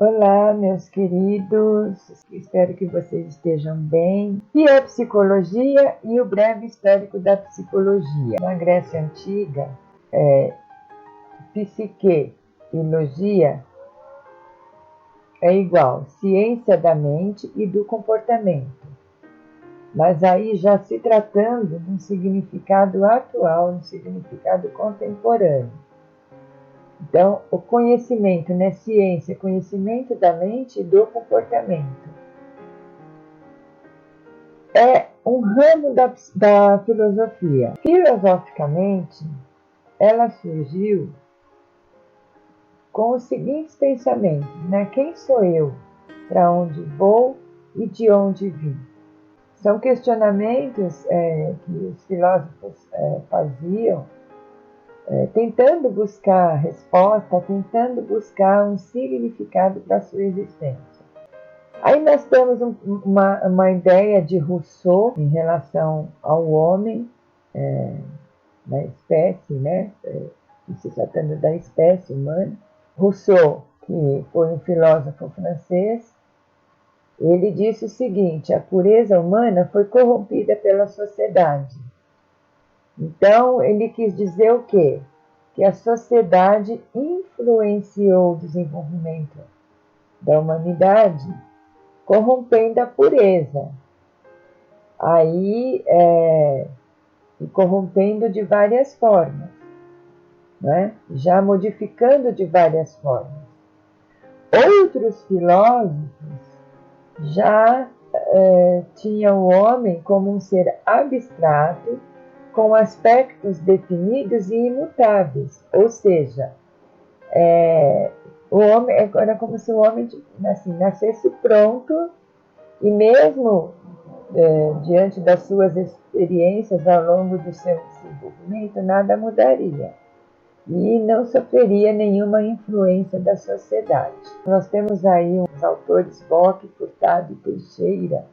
Olá, meus queridos, espero que vocês estejam bem. E a psicologia e o breve histórico da psicologia. Na Grécia Antiga, psique e logia é igual ciência da mente e do comportamento, mas aí já se tratando de um significado atual, um significado contemporâneo. Então, o conhecimento, né? Ciência, conhecimento da mente e do comportamento. É um ramo da filosofia. Filosoficamente, ela surgiu com os seguintes pensamentos, né? Quem sou eu? Para onde vou e de onde vim? São questionamentos que os filósofos faziam, tentando buscar resposta, tentando buscar um significado para a sua existência. Aí nós temos uma ideia de Rousseau em relação ao homem, na espécie, né? Se tratando da espécie humana. Rousseau, que foi um filósofo francês, ele disse o seguinte: a pureza humana foi corrompida pela sociedade. Então, ele quis dizer o quê? Que a sociedade influenciou o desenvolvimento da humanidade, corrompendo a pureza. Aí, e corrompendo de várias formas, né? Já modificando de várias formas. Outros filósofos já tinham o homem como um ser abstrato, com aspectos definidos e imutáveis, ou seja, o homem era como se o homem assim, nascesse pronto e mesmo diante das suas experiências ao longo do seu desenvolvimento, nada mudaria e não sofreria nenhuma influência da sociedade. Nós temos aí os autores Bock, Furtado e Teixeira.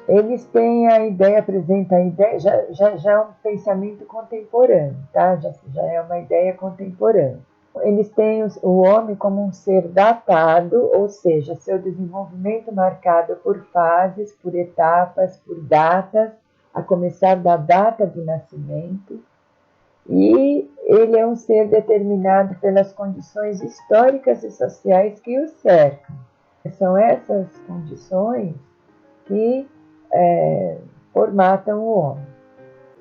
Eles têm a ideia, apresentam a ideia, já é um pensamento contemporâneo, tá? Já é uma ideia contemporânea. Eles têm o homem como um ser datado, ou seja, seu desenvolvimento marcado por fases, por etapas, por datas, a começar da data do nascimento, e ele é um ser determinado pelas condições históricas e sociais que o cercam. São essas condições que formatam o homem.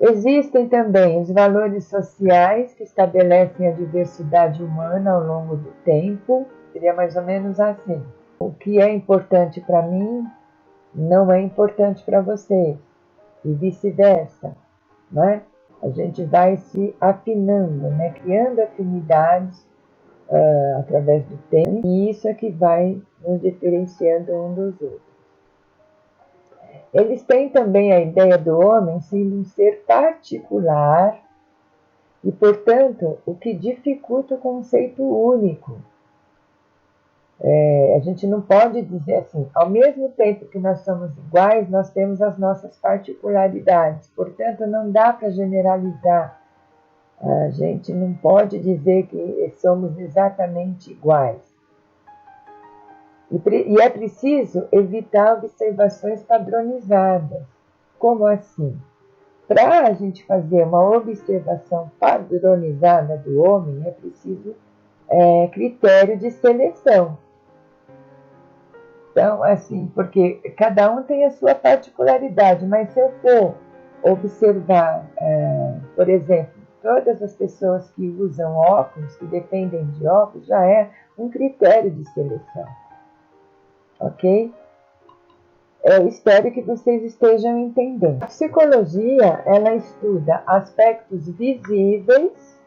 Existem também os valores sociais que estabelecem a diversidade humana ao longo do tempo. Seria mais ou menos assim. O que é importante para mim não é importante para você, e vice-versa, né? A gente vai se afinando, né? Criando afinidades através do tempo, e isso é que vai nos diferenciando um dos outros. Eles têm também a ideia do homem sendo um ser particular e, portanto, o que dificulta o conceito único. A gente não pode dizer assim, ao mesmo tempo que nós somos iguais, nós temos as nossas particularidades. Portanto, não dá para generalizar. A gente não pode dizer que somos exatamente iguais. E é preciso evitar observações padronizadas. Como assim? Para a gente fazer uma observação padronizada do homem, é preciso critério de seleção. Então, assim, porque cada um tem a sua particularidade, mas se eu for observar, por exemplo, todas as pessoas que usam óculos, que dependem de óculos, já é um critério de seleção. Ok? Eu espero que vocês estejam entendendo. A psicologia, ela estuda aspectos visíveis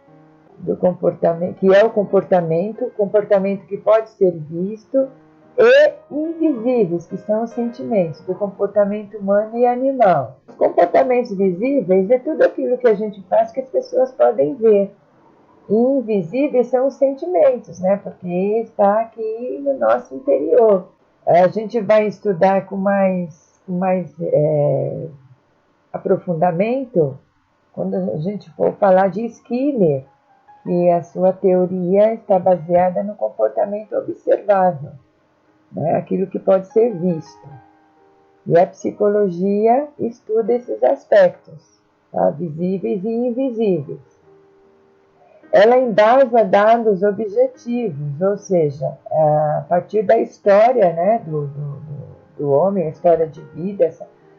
do comportamento, que é o comportamento que pode ser visto, e invisíveis, que são os sentimentos do comportamento humano e animal. Os comportamentos visíveis é tudo aquilo que a gente faz que as pessoas podem ver. E invisíveis são os sentimentos, né? Porque está aqui no nosso interior. A gente vai estudar com mais aprofundamento quando a gente for falar de Skinner, que a sua teoria está baseada no comportamento observável. né? Aquilo que pode ser visto. E a psicologia estuda esses aspectos, tá? Visíveis e invisíveis. Ela embasa dados objetivos, ou seja, a partir da história, né, do homem, a história de vida,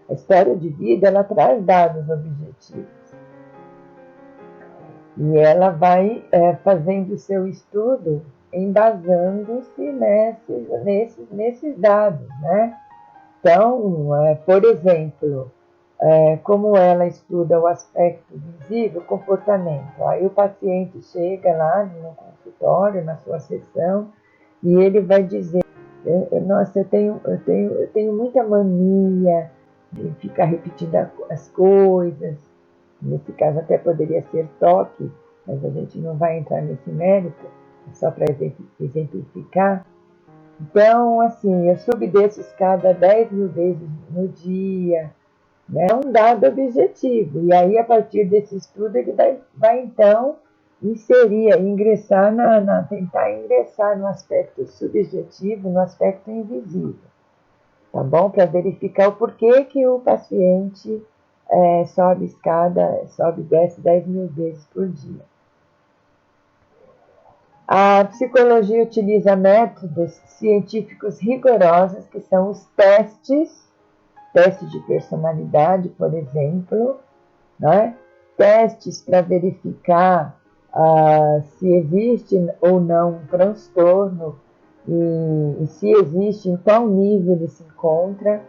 a história de vida ela traz dados objetivos. E ela vai fazendo o seu estudo embasando-se nesses dados, né? Então, por exemplo, como ela estuda o aspecto visível, o comportamento. Aí o paciente chega lá no consultório, na sua sessão, e ele vai dizer, nossa, eu tenho muita mania de ficar repetindo as coisas. Nesse caso até poderia ser toque, mas a gente não vai entrar nesse mérito, é só para exemplificar. Então, assim, eu subdesço escada 10 mil vezes no dia, né? É um dado objetivo. E aí, a partir desse estudo, ele vai então tentar ingressar no aspecto subjetivo, no aspecto invisível, tá bom? Para verificar o porquê que o paciente sobe e desce 10 mil vezes por dia. A psicologia utiliza métodos científicos rigorosos, que são os testes de personalidade, por exemplo, né? Testes para verificar se existe ou não um transtorno e se existe, em qual nível ele se encontra.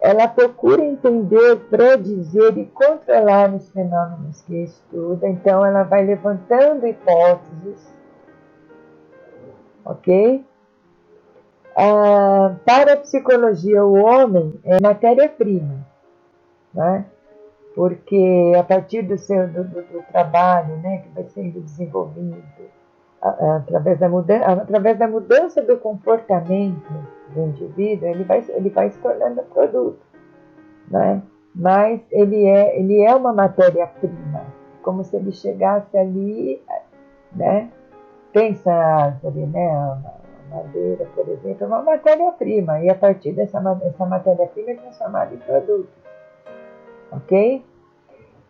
Ela procura entender, predizer e controlar os fenômenos que estuda, então ela vai levantando hipóteses, ok? Para a psicologia, o homem é matéria-prima, né? Porque a partir do trabalho, né, que vai sendo desenvolvido através da mudança do comportamento do indivíduo, ele vai se tornando produto, né? Mas ele é uma matéria-prima, como se ele chegasse ali, né? Pensa a árvore, né? A madeira, por exemplo, é uma matéria-prima, e a partir dessa matéria-prima é transformada em produto, ok?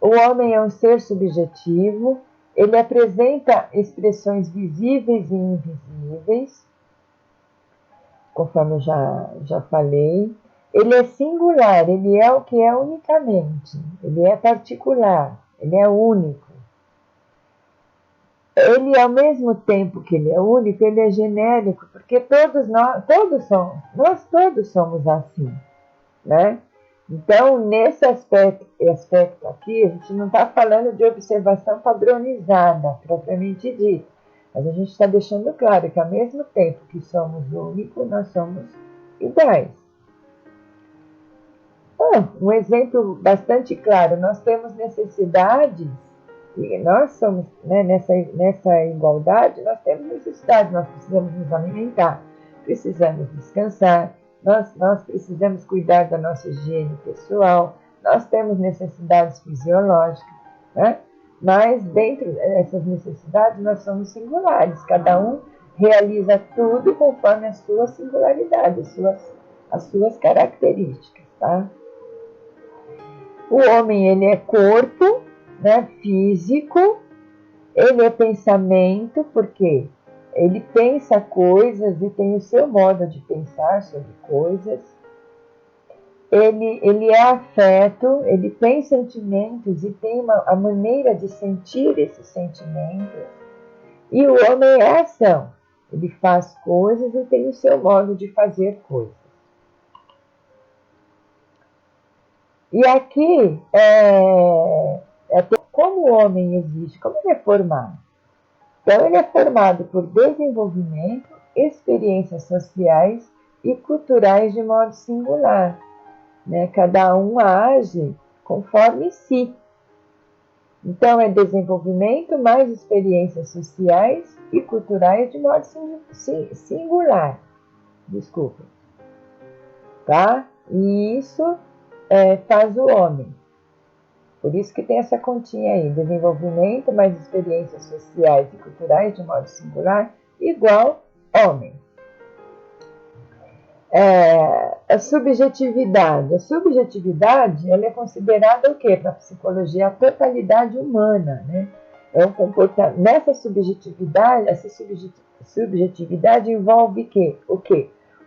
O homem é um ser subjetivo, ele apresenta expressões visíveis e invisíveis, conforme eu já falei. Ele é singular, ele é o que é unicamente, ele é particular, ele é único. Ele, ao mesmo tempo que ele é único, ele é genérico, porque nós todos somos assim, né? Então, nesse aspecto aqui, a gente não está falando de observação padronizada, propriamente dita, mas a gente está deixando claro que, ao mesmo tempo que somos únicos, nós somos iguais. Um exemplo bastante claro, nós temos necessidades, e nós somos, né, nessa igualdade, nós temos necessidades, nós precisamos nos alimentar, precisamos descansar, nós precisamos cuidar da nossa higiene pessoal, nós temos necessidades fisiológicas, né? Mas dentro dessas necessidades nós somos singulares, cada um realiza tudo conforme a sua singularidade, as suas características, tá? O homem, ele é corpo, né, físico, ele é pensamento, porque ele pensa coisas e tem o seu modo de pensar sobre coisas. Ele é afeto, ele tem sentimentos e tem a maneira de sentir esses sentimentos. E o homem é ação, ele faz coisas e tem o seu modo de fazer coisas. E aqui, como o homem existe, como ele é formado? Então, ele é formado por desenvolvimento, experiências sociais e culturais de modo singular, né? Cada um age conforme si. Então, é desenvolvimento mais experiências sociais e culturais de modo singular. Desculpa. Tá? E isso faz o homem. Por isso que tem essa continha aí, desenvolvimento mais experiências sociais e culturais de modo singular, igual homem. A subjetividade. A subjetividade, ela é considerada o quê? Para a psicologia, a totalidade humana, né? É um comportamento. Nessa subjetividade, essa subjetividade envolve o quê? O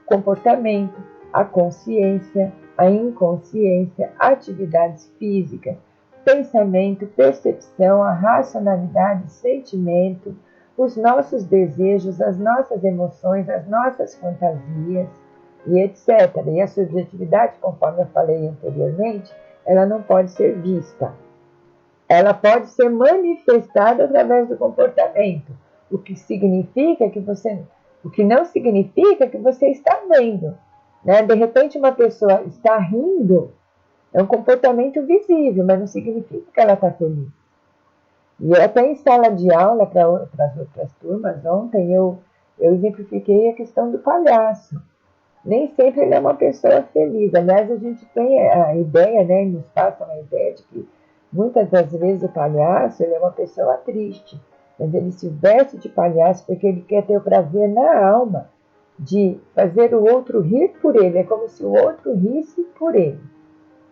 comportamento, a consciência, a inconsciência, atividades físicas, pensamento, percepção, a racionalidade, sentimento, os nossos desejos, as nossas emoções, as nossas fantasias, e etc. E a subjetividade, conforme eu falei anteriormente, ela não pode ser vista. Ela pode ser manifestada através do comportamento, o que significa que o que não significa que você está vendo, né? De repente uma pessoa está rindo, é um comportamento visível, mas não significa que ela está feliz. E até em sala de aula para as outras turmas, ontem eu exemplifiquei a questão do palhaço. Nem sempre ele é uma pessoa feliz. Aliás, a gente tem a ideia, né, nos passam a ideia de que muitas das vezes o palhaço ele é uma pessoa triste, mas ele se veste de palhaço porque ele quer ter o prazer na alma de fazer o outro rir por ele. É como se o outro risse por ele,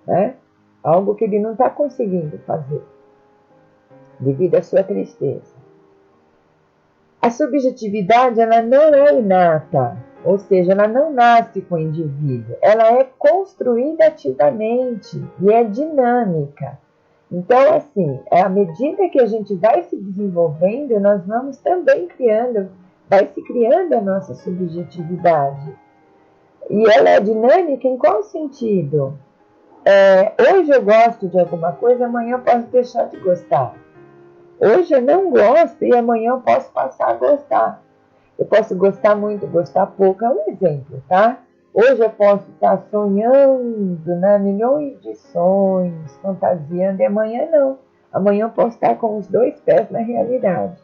né? Algo que ele não está conseguindo fazer devido à sua tristeza. A subjetividade ela não é inata, ou seja, ela não nasce com o indivíduo, ela é construída ativamente e é dinâmica. Então, assim, à medida que a gente vai se desenvolvendo, nós vamos também vai se criando a nossa subjetividade. E ela é dinâmica em qual sentido? Hoje eu gosto de alguma coisa, amanhã eu posso deixar de gostar. Hoje eu não gosto e amanhã eu posso passar a gostar. Eu posso gostar muito, gostar pouco, é um exemplo, tá? Hoje eu posso estar sonhando, né, milhões de sonhos, fantasiando, e amanhã não. Amanhã eu posso estar com os dois pés na realidade.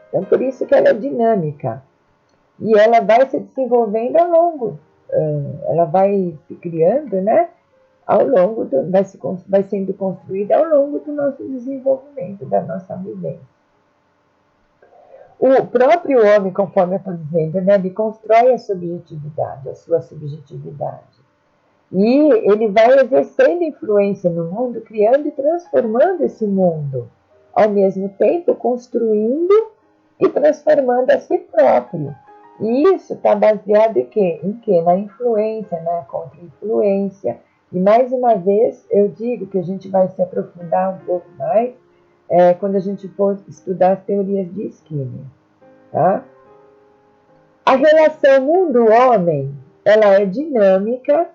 Então, por isso que ela é dinâmica. E ela vai se desenvolvendo ao longo. Ela vai se criando, né? Vai sendo construída ao longo do nosso desenvolvimento, da nossa vivência. O próprio homem, conforme eu estou dizendo, né, ele constrói a subjetividade, a sua subjetividade. E ele vai exercendo influência no mundo, criando e transformando esse mundo, ao mesmo tempo construindo e transformando a si próprio. E isso está baseado em quê? Na influência, na contra-influência. E mais uma vez, eu digo que a gente vai se aprofundar um pouco mais quando a gente for estudar as teorias de Skinner. Tá? A relação mundo-homem, ela é dinâmica.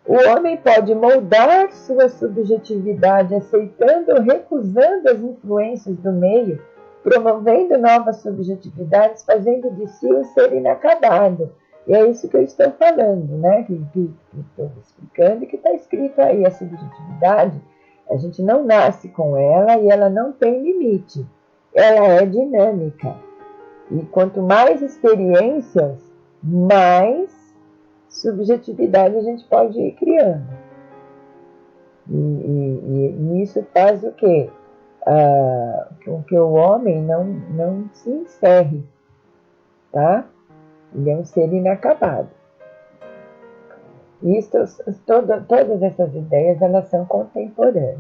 O homem pode moldar sua subjetividade aceitando ou recusando as influências do meio, promovendo novas subjetividades, fazendo de si um ser inacabado. E é isso que eu estou falando, né? Que estou explicando e que está escrito aí. A subjetividade, a gente não nasce com ela e ela não tem limite. Ela é dinâmica. E quanto mais experiências, mais subjetividade a gente pode ir criando. E isso faz o quê? Com que o homem não se encerre, tá? Ele é um ser inacabado. E todas essas ideias, elas são contemporâneas.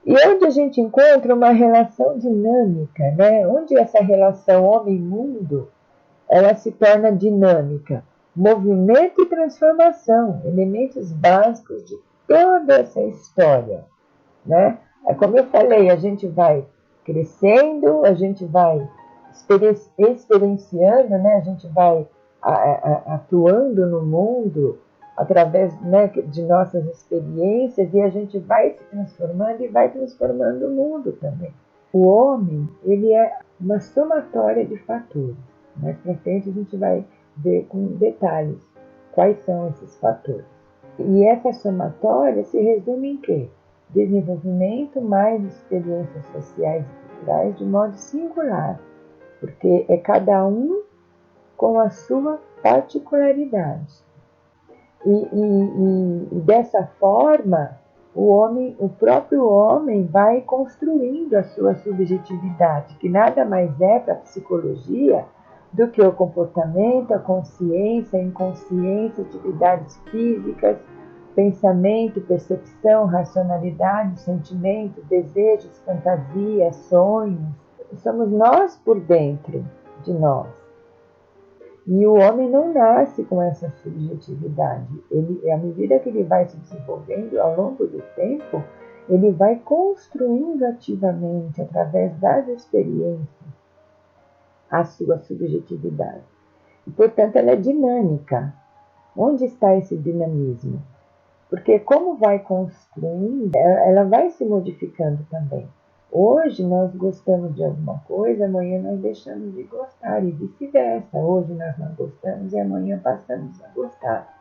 E onde a gente encontra uma relação dinâmica, né? Onde essa relação homem-mundo, ela se torna dinâmica. Movimento e transformação, elementos básicos de toda essa história, né? Como eu falei, a gente vai crescendo, a gente vai experienciando, né? A gente vai atuando no mundo através, né, de nossas experiências e a gente vai se transformando e vai transformando o mundo também. O homem, ele é uma somatória de fatores. Mais para frente a gente vai ver com detalhes quais são esses fatores. E essa somatória se resume em quê? Desenvolvimento mais experiências sociais e culturais de modo singular, porque é cada um com a sua particularidade. E dessa forma, o próprio homem vai construindo a sua subjetividade, que nada mais é para a psicologia do que o comportamento, a consciência, a inconsciência, atividades físicas, pensamento, percepção, racionalidade, sentimento, desejos, fantasias, sonhos. Somos nós por dentro de nós. E o homem não nasce com essa subjetividade. À medida que ele vai se desenvolvendo ao longo do tempo, ele vai construindo ativamente, através das experiências, a sua subjetividade. E, portanto, ela é dinâmica. Onde está esse dinamismo? Porque como vai construindo, ela vai se modificando também. Hoje nós gostamos de alguma coisa, amanhã nós deixamos de gostar e vice-versa. Hoje nós não gostamos e amanhã passamos a gostar.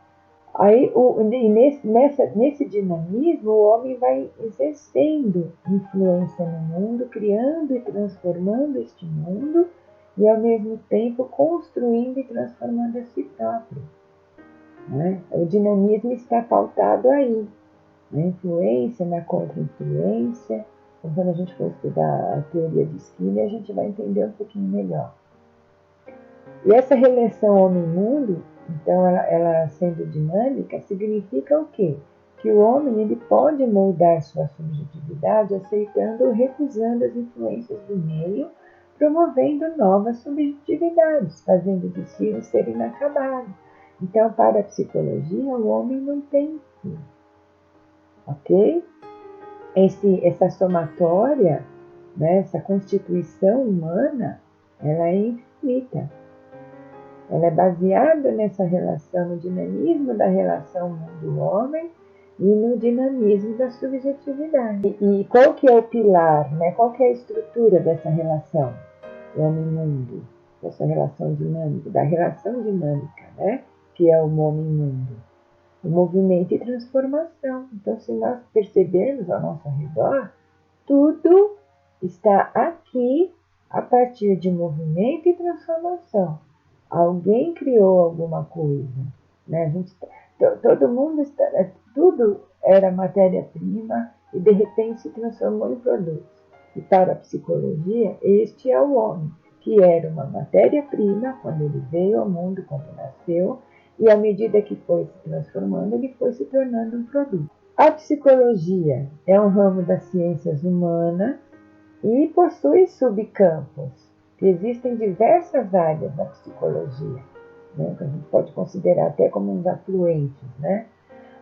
Aí, nesse dinamismo, o homem vai exercendo influência no mundo, criando e transformando este mundo e, ao mesmo tempo, construindo e transformando a si próprio. Né? O dinamismo está pautado aí, na influência, na contra-influência. Então, quando a gente for estudar a teoria de Skinner, a gente vai entender um pouquinho melhor. E essa relação homem-mundo, então, ela sendo dinâmica, significa o quê? Que o homem ele pode moldar sua subjetividade aceitando ou recusando as influências do meio, promovendo novas subjetividades, fazendo de si um ser inacabado. Então, para a psicologia, o homem não tem fim, ok? Essa somatória, né, essa constituição humana, ela é infinita. Ela é baseada nessa relação, no dinamismo da relação mundo-homem e no dinamismo da subjetividade. E qual que é o pilar, né? Qual que é a estrutura dessa relação homem-mundo, dessa relação dinâmica, da relação dinâmica, né? Que é o homem-mundo? O movimento e transformação. Então, se nós percebermos ao nosso redor, tudo está aqui a partir de movimento e transformação. Alguém criou alguma coisa, né? Todo mundo tudo era matéria-prima e de repente se transformou em produto. E para a psicologia, este é o homem, que era uma matéria-prima quando ele veio ao mundo, quando nasceu, e à medida que foi se transformando, ele foi se tornando um produto. A psicologia é um ramo das ciências humanas e possui subcampos. Existem diversas áreas da psicologia, né, que a gente pode considerar até como uns afluentes, né?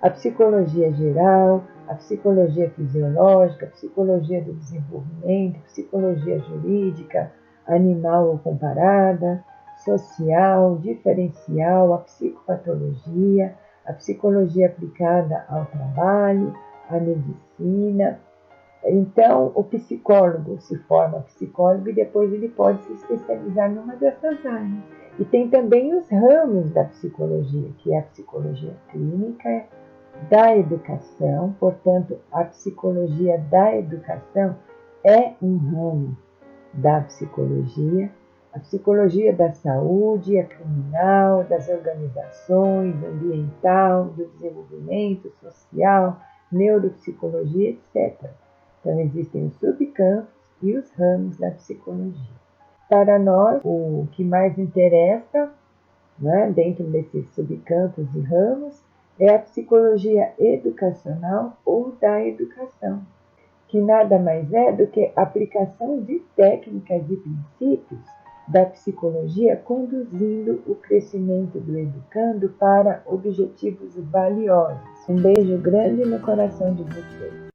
A psicologia geral, a psicologia fisiológica, a psicologia do desenvolvimento, psicologia jurídica, animal ou comparada, social, diferencial, a psicopatologia, a psicologia aplicada ao trabalho, a medicina. Então, o psicólogo se forma psicólogo e depois ele pode se especializar numa dessas áreas. E tem também os ramos da psicologia, que é a psicologia clínica, da educação. Portanto, a psicologia da educação é um ramo da psicologia. A psicologia da saúde, a criminal, das organizações, ambiental, do desenvolvimento social, neuropsicologia, etc. Então, existem os subcampos e os ramos da psicologia. Para nós, o que mais interessa, né, dentro desses subcampos e ramos, é a psicologia educacional ou da educação, que nada mais é do que a aplicação de técnicas e princípios da psicologia conduzindo o crescimento do educando para objetivos valiosos. Um beijo grande no coração de vocês.